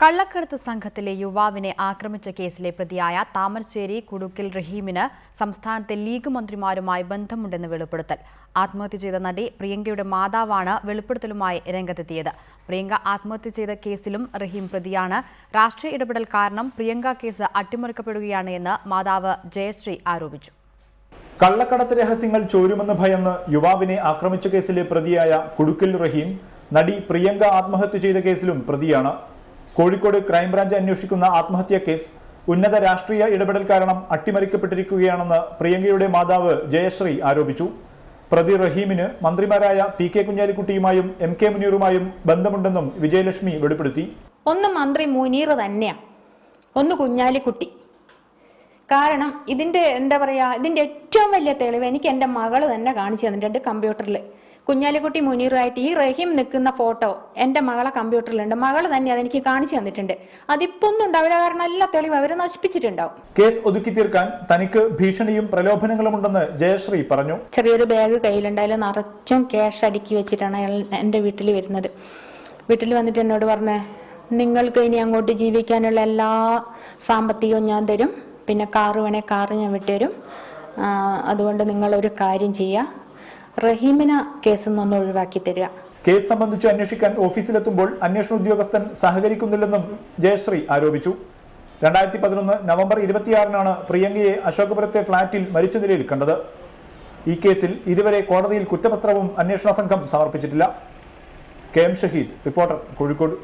കള്ളക്കടത്ത് സംഘത്തിലെ യുവാവിനെ ആക്രമിച്ച കേസിലെ പ്രതിയായ താമരശ്ശേരി കുടുക്കിൽ റഹീമിന് സംസ്ഥാനത്തെ ലീഗ് മന്ത്രിമാരുമായി ബന്ധമുണ്ടെന്ന് വെളിപ്പെടുത്തൽ. ആത്മഹത്യ ചെയ്ത നടി പ്രിയങ്കയുടെ മാതാവാണ് വെളിപ്പെടുത്തലുമായി രംഗത്തെത്തിയത്. പ്രിയങ്ക ആത്മഹത്യ ചെയ്ത കേസിലും റഹീം പ്രതിയാണ്. രാഷ്ട്രീയ ഇടപെടൽ കാരണം പ്രിയങ്ക കേസ് അട്ടിമറിക്കപ്പെടുകയാണ് എന്ന് മാതാവ് ജയശ്രീ ആരോപിച്ചു. കള്ളക്കടത്ത് രഹസ്യങ്ങൾ ചോരുമെന്ന് ഭയന്ന് യുവാവിനെ ആക്രമിച്ച കേസിലെ പ്രതിയായ കുടുക്കിൽ റഹീം നടി പ്രിയങ്ക ആത്മഹത്യ ചെയ്ത കേസിലും പ്രതിയാണ്. കോഴിക്കോട് ക്രൈംബ്രാഞ്ച് അന്വേഷിക്കുന്ന ആത്മഹത്യാ കേസ് ഉന്നത രാഷ്ട്രീയ ഇടപെടൽ കാരണം അട്ടിമറിക്കപ്പെട്ടിരിക്കുകയാണെന്ന് പ്രിയങ്കയുടെ മാതാവ് ജയശ്രീ ആരോപിച്ചു. പ്രതി റഹീമിന് മന്ത്രിമാരായ PK കുഞ്ഞാലിക്കുട്ടിയുമായും MK മുനീറുമായും ബന്ധമുണ്ടെന്നും വിജയലക്ഷ്മി വെളിപ്പെടുത്തി. ഒന്ന് മന്ത്രി മുനീർ തന്നെയാണ്, ഒന്ന് കുഞ്ഞാലിക്കുട്ടി. കാരണം ഇതിന്റെ ഇതിന്റെ ഏറ്റവും വലിയ തെളിവ് എനിക്ക് എൻ്റെ മകള് തന്നെ കാണിച്ചു തന്നിട്ടുണ്ട്. കമ്പ്യൂട്ടറിൽ കുഞ്ഞാലിക്കുട്ടി മുനീറായിട്ട് ഈ റഹീം നിൽക്കുന്ന ഫോട്ടോ എൻ്റെ മകളെ കമ്പ്യൂട്ടറിലുണ്ട്. മകള് തന്നെ അതെനിക്ക് കാണിച്ചു തന്നിട്ടുണ്ട്. അതിപ്പോ ഒന്നും ഉണ്ടാവില്ല, കാരണം എല്ലാ തെളിവും അവരെ നശിപ്പിച്ചിട്ടുണ്ടാവും. കേസ് ഒതുക്കി തീർക്കാൻ തനിക്ക് ഭീഷണിയും പ്രലോഭനങ്ങളും ഉണ്ടെന്ന് ജയശ്രീ പറഞ്ഞു. ചെറിയൊരു ബാഗ് കയ്യിലുണ്ടായാലും നിറച്ചും ക്യാഷ് അടുക്കി വെച്ചിട്ടാണ് അയാൾ എൻ്റെ വീട്ടിൽ വരുന്നത്. വീട്ടിൽ വന്നിട്ട് എന്നോട് പറഞ്ഞ്, നിങ്ങൾക്ക് ഇനി അങ്ങോട്ട് ജീവിക്കാനുള്ള എല്ലാ സാമ്പത്തികവും ഞാൻ തരും, പിന്നെ കാറ് വേണേ കാറ് ഞാൻ വിട്ടുതരും, അതുകൊണ്ട് നിങ്ങളൊരു കാര്യം ചെയ്യുക, റഹീമിനെ കേസിൽ നിന്ന് ഒഴിവാക്കി തരിക. കേസ് സംബന്ധിച്ച് അന്വേഷിക്കാൻ ഓഫീസിലെത്തുമ്പോൾ അന്വേഷണ ഉദ്യോഗസ്ഥൻ സഹകരിക്കുന്നില്ലെന്നും ജയശ്രീ ആരോപിച്ചു. 2011 നവംബർ 26-നാണ് പ്രിയങ്കയെ അശോകപുരത്തെ ഫ്ളാറ്റിൽ മരിച്ച നിലയിൽ കണ്ടത്. ഈ കേസിൽ ഇതുവരെ കോടതിയിൽ കുറ്റപത്രവും അന്വേഷണ സംഘം സമർപ്പിച്ചിട്ടില്ല. KM Shaheed, reporter, Kozhikode.